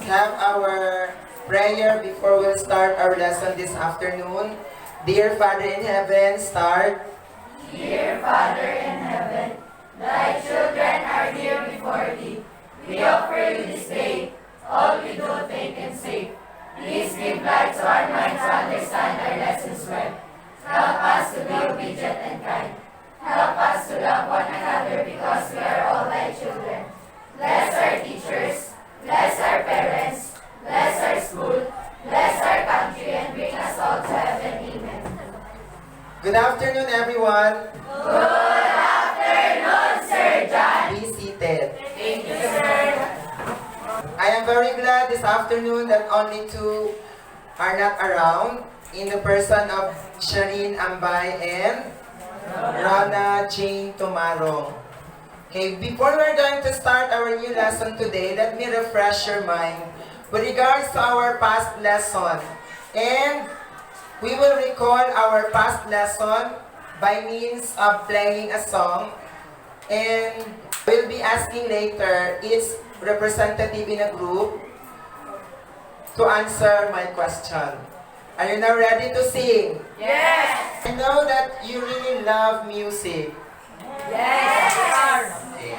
have our prayer before we'll start our lesson this afternoon. Dear Father in heaven, start. Dear Father in heaven, thy children are here before thee. We offer you this day all we do, think, and say. Please give light to our minds to understand our lessons well. Help us to be obedient and kind. Help us to love one another because we are all thy children. Bless our teachers, bless our parents, bless our school, bless our country, and bring us all to heaven. Amen. Good afternoon, everyone. Good afternoon, Sir John. Be seated. Thank you, sir. I am very glad this afternoon that only two are not around in the person of Shireen Ambay and Rana Jane Tomarong. Okay, before we're going to start our new lesson today, let me refresh your mind with regards to our past lesson. And we will recall our past lesson by means of playing a song. And we'll be asking later each representative in a group to answer my question. Are you now ready to sing? Yes. I know that you really love music. Yes. Okay.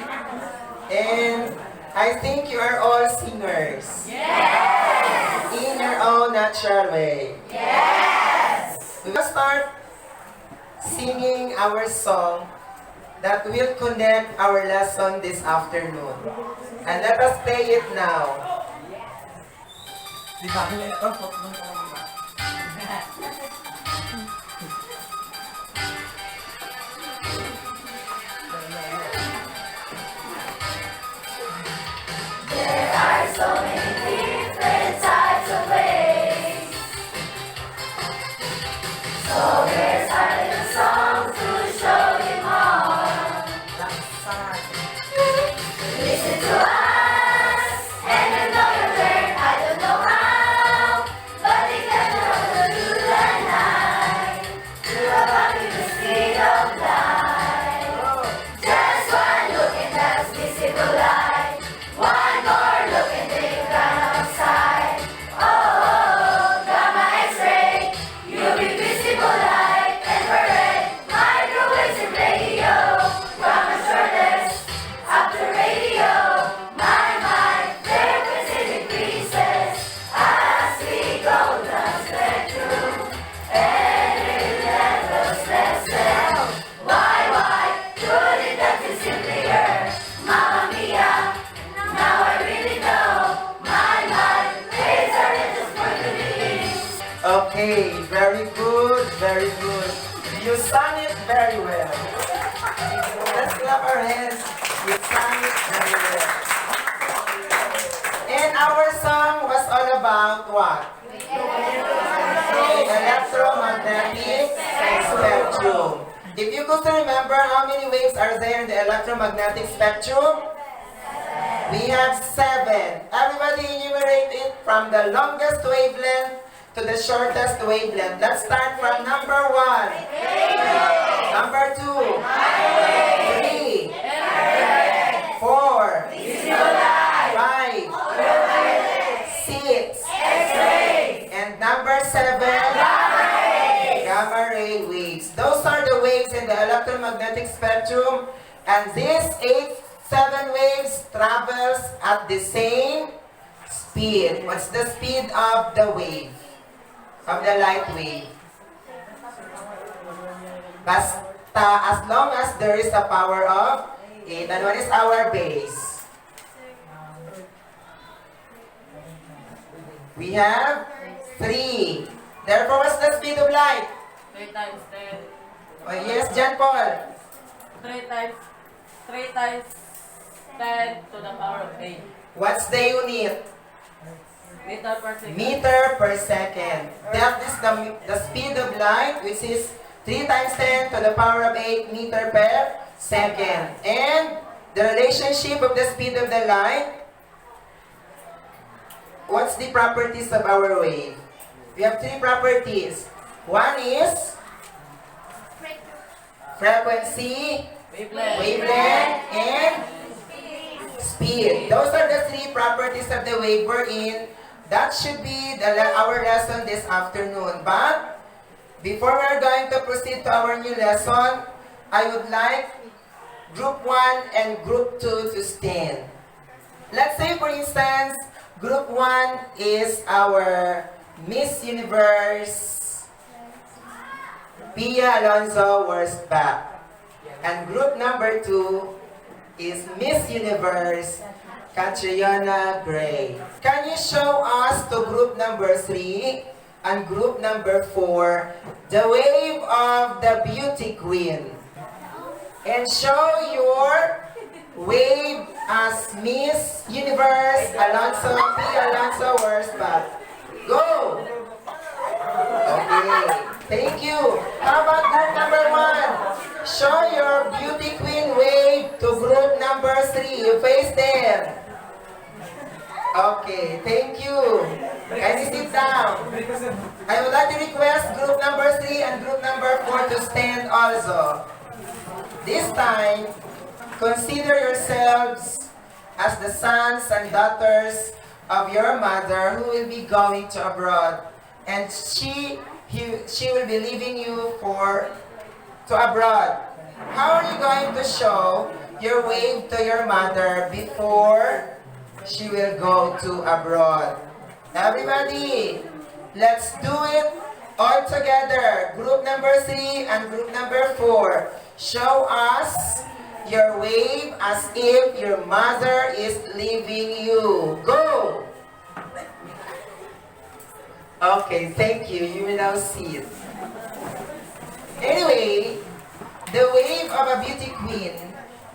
And I think you are all singers. Yes. In your own natural way. Yes. We will start singing our song that will connect our lesson this afternoon. And let us play it now. There are so many different types of ways. So here's our little song to show him all. Listen to us, and you know you'll learn. I don't know how, but we can do the night. To a body the speed of light. Just one look and that's visible light. One more look and they gone outside. Oh, gamma X-ray, UV visible light, infrared, microwaves and radio. Gamma shortest, up to radio. My, frequency decreases as we go down spectrum. Energy levels less than. Why, couldn't that be simpler? Mamma mia. Now I really know my ways are just going to be. Okay, very good, very good. You sang it very well. Let's clap our hands. You sang it very well. And our song was all about what? Electromagnetic spectrum. If you could remember how many waves are there in the electromagnetic spectrum? We have 7. Everybody enumerate it from the longest wavelength to the shortest wavelength. Let's start from number 1. Number 2. 3. 4. 5. 6. And number 7. Gamma ray waves. Those are the waves in the electromagnetic spectrum. And these 7 waves travels at the same speed. What's the speed of the wave? Of the light wave? Basta as long as there is a power of 8. And what is our base? We have 3. Therefore, what's the speed of light? 3 times 10. Oh, yes, John Paul. 3 times 10 to the power of 8. What's the unit? Meter per second. Meter per second. That is the speed of light, which is 3 times 10 to the power of 8 meter per second. And the relationship of the speed of the light, what's the properties of our wave? We have 3 properties. One is frequency, Wavelength. wavelength, and speed. Those are the three properties of the wave we're in. That should be our lesson this afternoon. But before we're going to proceed to our new lesson, I would like Group 1 and Group 2 to stand. Let's say, for instance, Group 1 is our Miss Universe, Pia Alonso Worsbach. And Group number 2 is Miss Universe, Catriona Gray. Can you show us to Group number 3 and Group number 4 the wave of the beauty queen? And show your wave as Miss Universe Alonso P. Alonso Worsbach. Go! Okay, thank you. How about group number 1? Show your beauty queen wave to group number 3. You face them. Okay, thank you. Can you sit down? I would like to request group number 3 and group number 4 to stand also. This time, consider yourselves as the sons and daughters of your mother who will be going to abroad, and she will be leaving you to abroad. How are you going to show your wave to your mother before she will go to abroad? Everybody, let's do it all together. Group number 3 and group number 4. Show us your wave as if your mother is leaving you. Go! Okay, thank you. You will now see it. Anyway, the wave of a beauty queen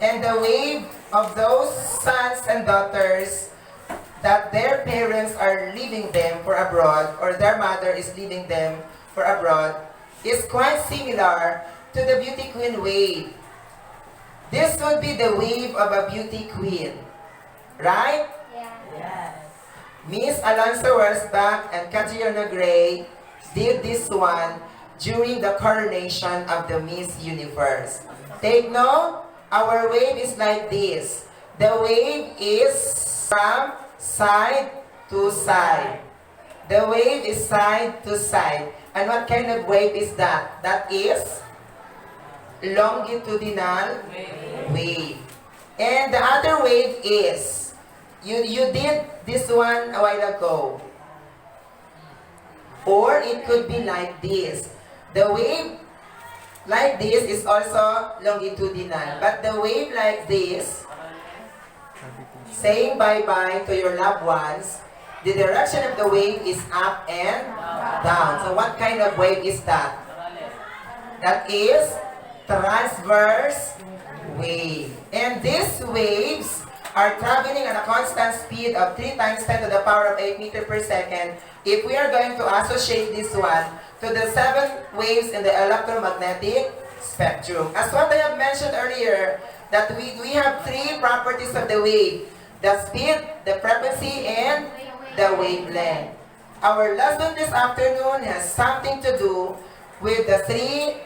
and the wave of those sons and daughters that their parents are leaving them for abroad, or their mother is leaving them for abroad, is quite similar to the beauty queen wave. This would be the wave of a beauty queen, right? Yeah. Miss Alonso Worsbach and Catriona Gray did this one during the coronation of the Miss Universe. Take note, our wave is like this. The wave is from side to side. The wave is side to side. And what kind of wave is that? That is longitudinal wave. And the other wave is, you did this one a while ago. Or it could be like this. The wave like this is also longitudinal. But the wave like this, saying bye-bye to your loved ones, the direction of the wave is up and down. So what kind of wave is that? That is transverse wave. And these waves are traveling at a constant speed of 3 times 10 to the power of 8 meters per second. If we are going to associate this one to the 7 waves in the electromagnetic spectrum. As what I have mentioned earlier, that we have 3 properties of the wave: the speed, the frequency, and the wavelength. Our lesson this afternoon has something to do with the 3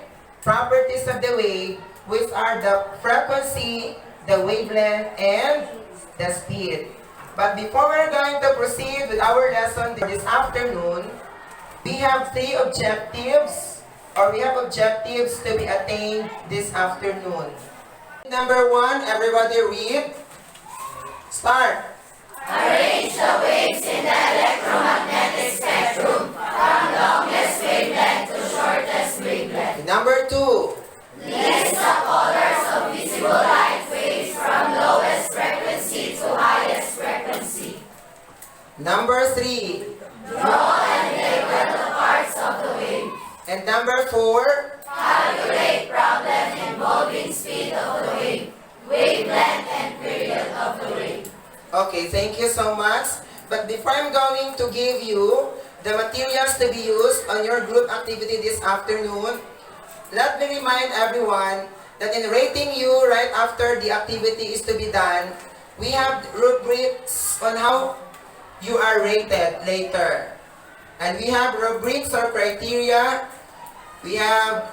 properties of the wave, which are the frequency, the wavelength, and the speed. But before we're going to proceed with our lesson this afternoon, we have 3 objectives, or we have objectives to be attained this afternoon. Number 1, everybody read. Start. Arrange the waves in the electromagnetic spectrum from longest wavelength to shortest wavelength. Number 2. List the colors of visible light waves from lowest frequency to highest frequency. Number 3. Draw and label the parts of the wave. And number 4. Calculate problem involving speed of the wave, wavelength, and period of the wave. Okay, thank you so much. But before I'm going to give you the materials to be used on your group activity this afternoon, let me remind everyone that in rating you right after the activity is to be done, we have rubrics on how you are rated later. And we have rubrics or criteria. We have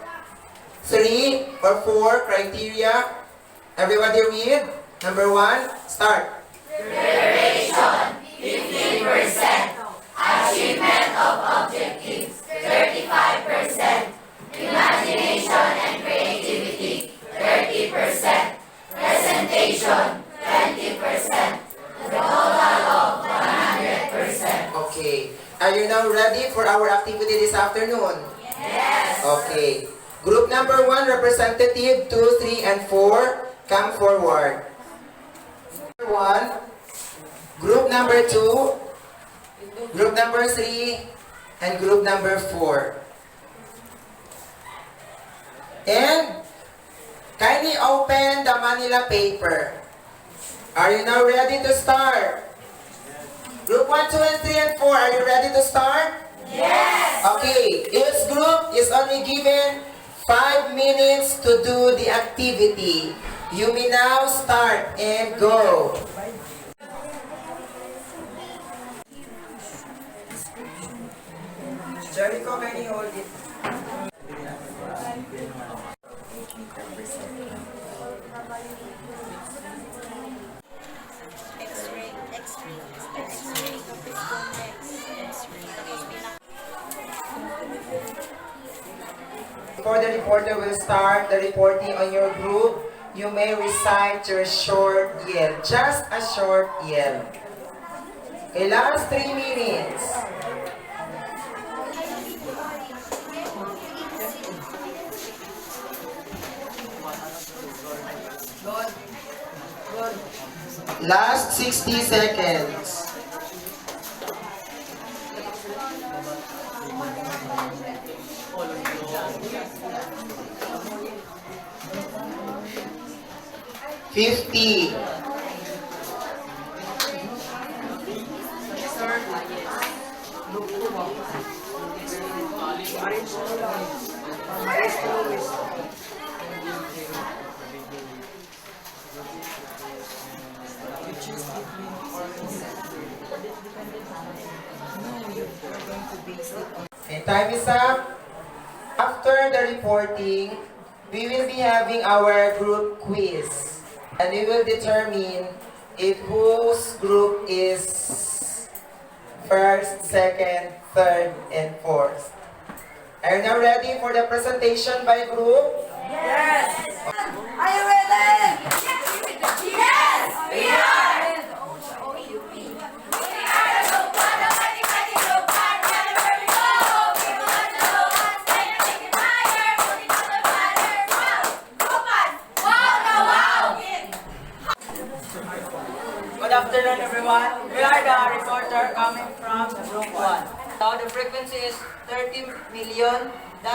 3 or 4 criteria. Everybody read. Number 1, start. Preparation, 15%. Achievement of objectives, 35%. Imagination and creativity, 30%. Presentation, 20%. The total of 100%. Okay. Are you now ready for our activity this afternoon? Yes. Okay. Group number 1, representative 2, 3, and 4, come forward. 1, group number 2, group number 3, and group number 4. And kindly open the Manila paper. Are you now ready to start? Group 1, 2, and 3, and 4, are you ready to start? Yes. Okay, each group is only given 5 minutes to do the activity. You may now start and go. Jericho, can you hold it? Before the reporter will start the reporting on your group, you may recite your short yell. Just a short yell. Okay, last 3 minutes. Last 60 seconds. $50. And time is up. After the reporting, we will be having our group quiz. And we will determine if whose group is first, second, third, and fourth. Are you now ready for the presentation by group? Yes. Are you ready? Yes, we are. Good afternoon, everyone. We are the reporter coming from Group 1. Now the frequency is 30 million. The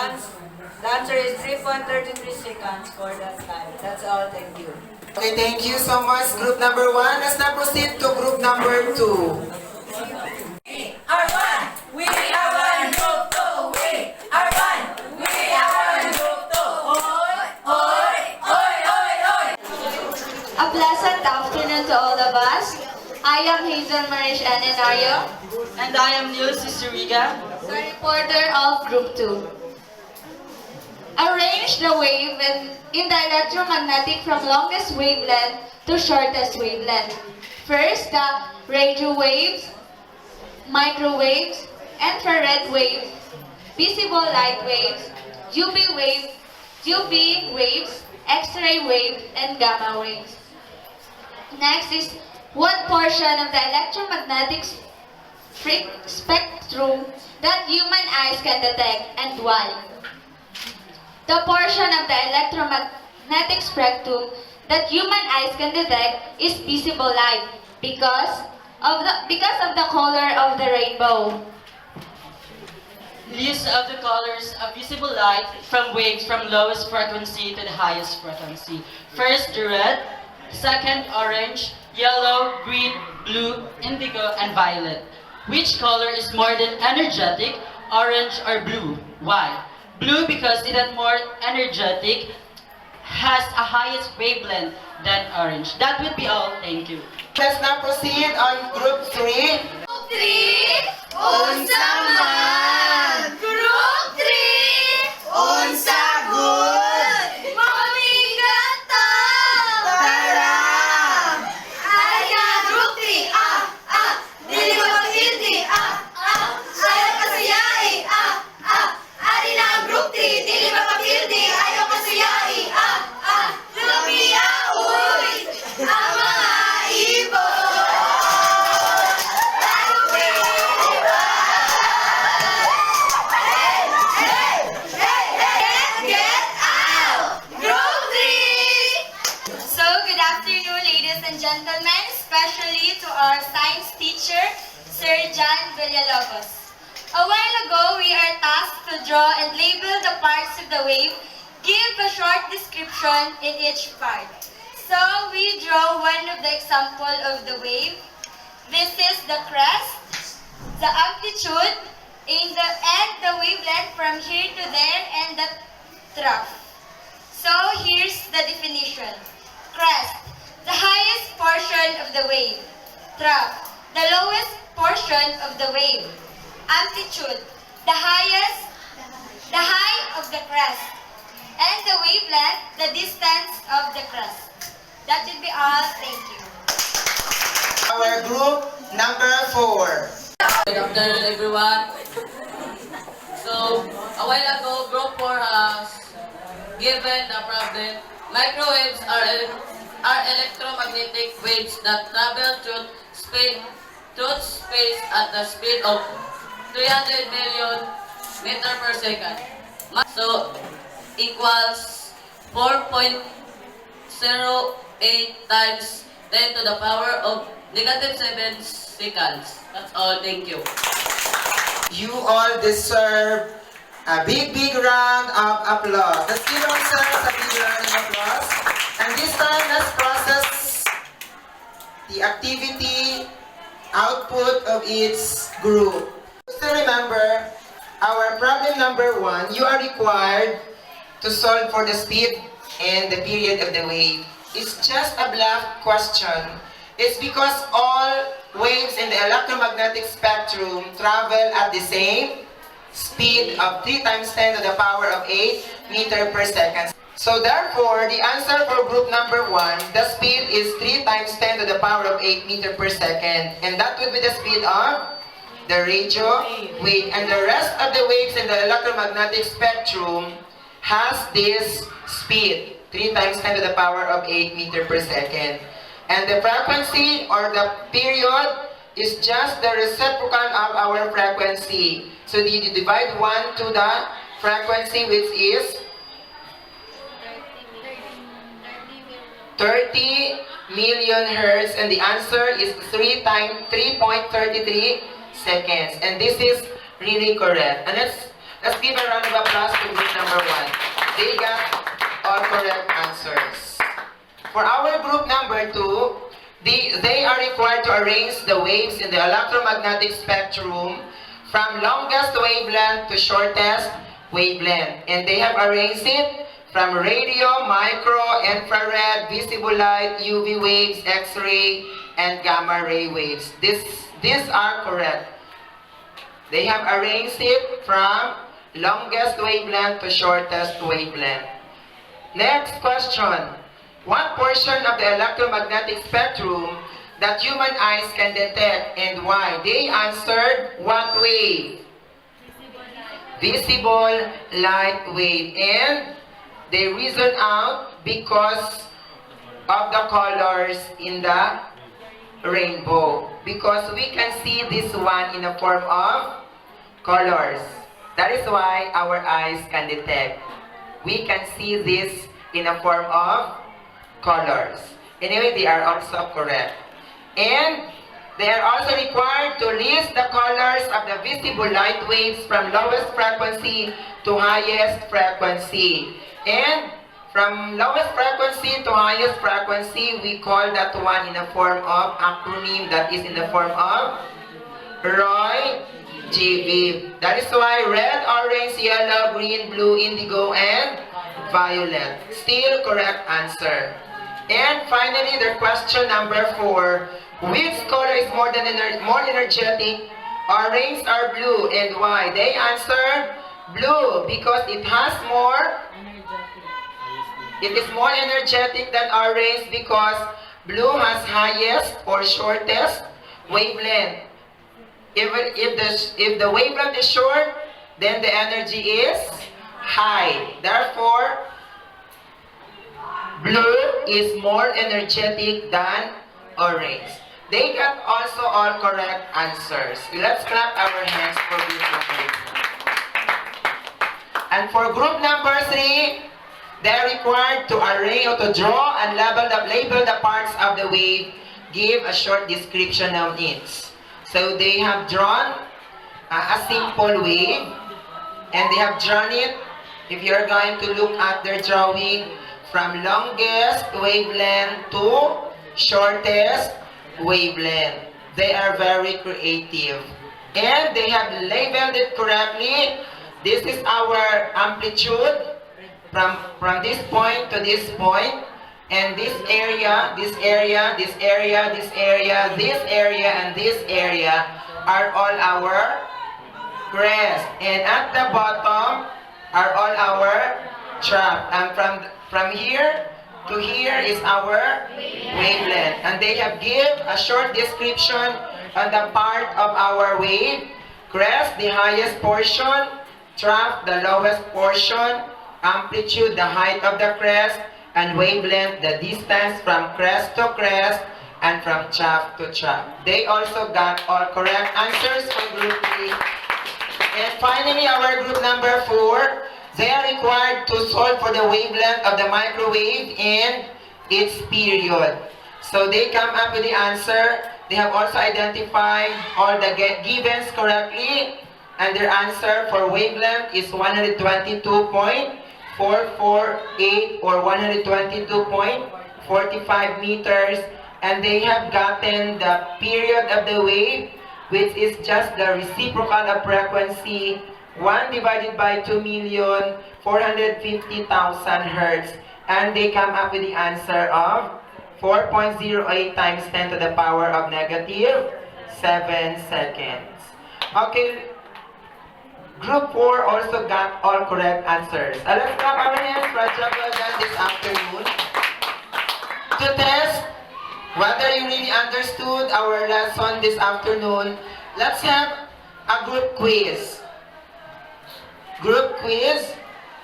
answer is 3.33 seconds for that time. That's all. Thank you. Okay, thank you so much, group number 1. Let's now proceed to group number 2. We are one. We are one group two. We are one. We are one group two. Oy, oy, oy, oy, oy. A pleasant afternoon to all of us. I am Hazel Marish Anenario, And I am Niels Suriga. the reporter of Group 2. Arrange the wave in the electromagnetic from longest wavelength to shortest wavelength. First, the radio waves, microwaves, infrared waves, visible light waves, UV waves, X-ray waves, and gamma waves. Next is what portion of the electromagnetic spectrum that human eyes can detect and why. The portion of the electromagnetic spectrum that human eyes can detect is visible light because of the color of the rainbow. List of the colors of visible light from waves from lowest frequency to the highest frequency. First, the red. Second, orange, yellow, green, blue, indigo, and violet. Which color is more than energetic, orange or blue? Why? Blue because it is more energetic, has a highest wavelength than orange. That would be all. Thank you. Let's now proceed on group 3. Group 3, unsa man? Group 3, unsa good? Mabigat ta! Tara! Sir John Villalobos. A while ago, we are tasked to draw and label the parts of the wave, give a short description in each part. So, we draw one of the example of the wave. This is the crest, the amplitude, and the wavelength from here to there, and the trough. So, here's the definition. Crest, the highest portion of the wave. Trough, the lowest portion of the wave. Amplitude, the high of the crest. And the wavelength, the distance of the crest. That will be all. Thank you. Our group number 4. Good afternoon, everyone. So, a while ago, Group 4 has given the problem. Microwaves are electromagnetic waves that travel through space at the speed of 300 million meter per second. So, equals 4.08 times 10 to the power of -7 seconds. That's all. Thank you. You all deserve a big round of applause. Let's give ourselves a big round of applause. And this time, let's process the activity output of each group. Just to remember, our problem number 1, you are required to solve for the speed and the period of the wave. It's just a bluff question. It's because all waves in the electromagnetic spectrum travel at the same speed of 3 times 10 to the power of 8 meter per second. So therefore, the answer for group number 1, the speed is 3 times 10 to the power of 8 meter per second. And that would be the speed of the radio wave. And the rest of the waves in the electromagnetic spectrum has this speed, 3 times 10 to the power of 8 meter per second. And the frequency or the period is just the reciprocal of our frequency. So you divide 1 to the frequency, which is 30 million hertz, and the answer is 3.33 seconds. And this is really correct. And let's give a round of applause to group number 1. They got all correct answers. For our group number 2, they are required to arrange the waves in the electromagnetic spectrum from longest wavelength to shortest wavelength. And they have arranged it from radio, micro, infrared, visible light, UV waves, X-ray, and gamma ray waves. These are correct. They have arranged it from longest wavelength to shortest wavelength. Next question. What portion of the electromagnetic spectrum that human eyes can detect and why? They answered what wave? Visible light wave. And they reason out because of the colors in the rainbow. Because we can see this one in the form of colors. That is why our eyes can detect. We can see this in a form of colors. Anyway, they are also correct. And they are also required to list the colors of the visible light waves from lowest frequency to highest frequency. And from lowest frequency to highest frequency, we call that one in the form of acronym, that is in the form of ROY, GV. That is why red, orange, yellow, green, blue, indigo, and violet. Still correct answer. And finally, the question number 4. Which color is more energetic? Orange or blue, and why? They answered blue because it is more energetic than orange because blue has highest or shortest wavelength. If the wavelength is short, then the energy is high. Therefore, blue is more energetic than orange. They got also all correct answers. Let's clap our hands for group number 2. And for group number 3, they are required to arrange or to draw and label the parts of the wave. Give a short description of it. So they have drawn a simple wave, and they have drawn it, if you're going to look at their drawing, from longest wavelength to shortest wavelength. They are very creative. And they have labeled it correctly. This is our amplitude from this point to this point. And this area, this area, this area, this area, this area, and this area are all our crest. And at the bottom are all our trough. And from here to here is our wavelength. And they have give a short description on the part of our wave. Crest, the highest portion. Trough, the lowest portion. Amplitude, the height of the crest. And wavelength, the distance from crest to crest and from trough to trough. They also got all correct answers for group 3. And finally, our group number 4, they are required to solve for the wavelength of the microwave and its period. So they come up with the answer. They have also identified all the givens correctly, and their answer for wavelength is 122.448 or 122.45 meters, and they have gotten the period of the wave, which is just the reciprocal of frequency 1 divided by 2,450,000 hertz, and they come up with the answer of 4.08 times 10 to the power of negative 7 seconds. Okay. Group 4 also got all correct answers. Let's clap our hands for a job well done this afternoon. To test whether you really understood our lesson this afternoon, let's have a group quiz. Group quiz,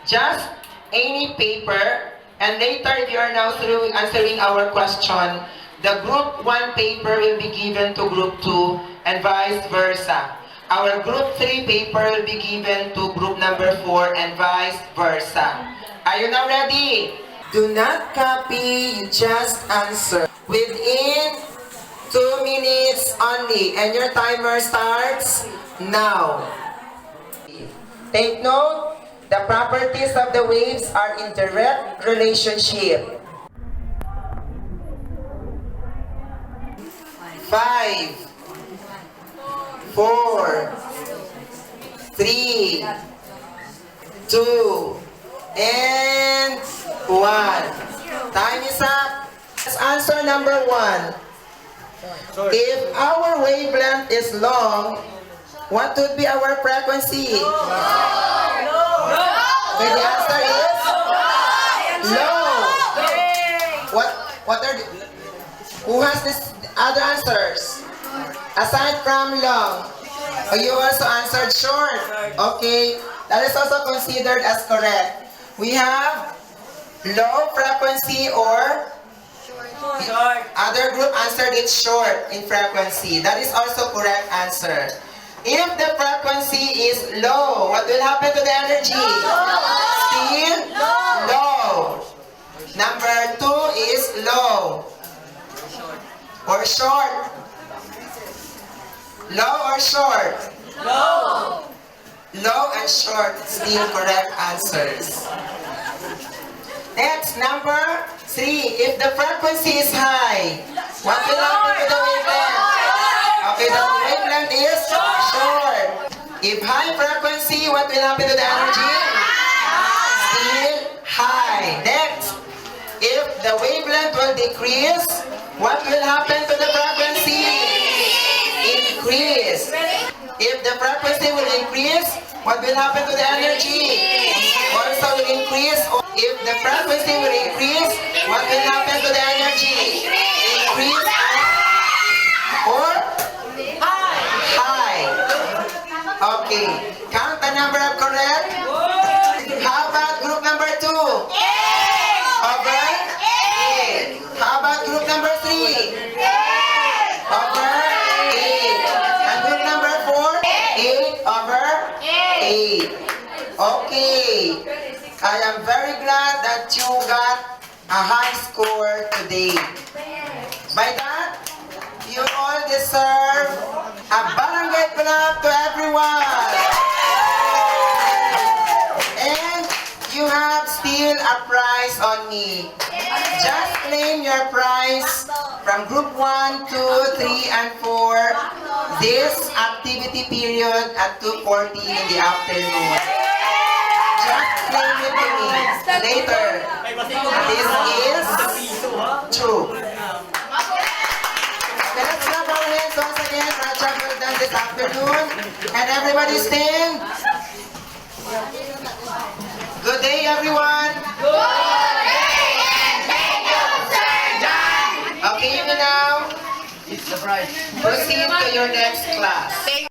just any paper, and later if you are now through answering our question, the group 1 paper will be given to group 2 and vice versa. Our group 3 paper will be given to group number 4 and vice versa. Are you now ready? Do not copy, you just answer. Within 2 minutes only, and your timer starts now. Take note, the properties of the waves are in direct relationship. 5, 4, 3, 2, and 1. Time is up. Let's answer number 1. If our wavelength is long, what would be our frequency? Okay, the answer is low. What are the, who has this other answers? Aside from long, you also answered short. Okay, that is also considered as correct. We have low frequency or short. Other group answered it short in frequency. That is also correct answer. If the frequency is low, what will happen to the energy? Still low. Number 2 is low or short. Low or short? Low. Low and short, still correct answers. Next, number 3. If the frequency is high, what will happen to the wavelength? Okay, the wavelength is short. If high frequency, what will happen to the energy? Still high. Next, if the wavelength will decrease, what will happen to the frequency? Increase. If the frequency will increase, what will happen to the energy? Also will increase. If the frequency will increase, what will happen to the energy? Increase or high. Okay. Count the number of correct. How about group number 2? Over 8. How about group number 3? Over 8. Okay. I am very glad that you got a high score today. By that, you all deserve A barangay clap to everyone! And you have still a prize on me. Just claim your prize from group 1, 2, 3, and 4 this activity period at 2:40 in the afternoon. Just claim it to me later. This is true. Okay, let's clap our hands once again for a job well done this afternoon. And everybody stand. Good day, everyone. Okay, you may now proceed to your next class.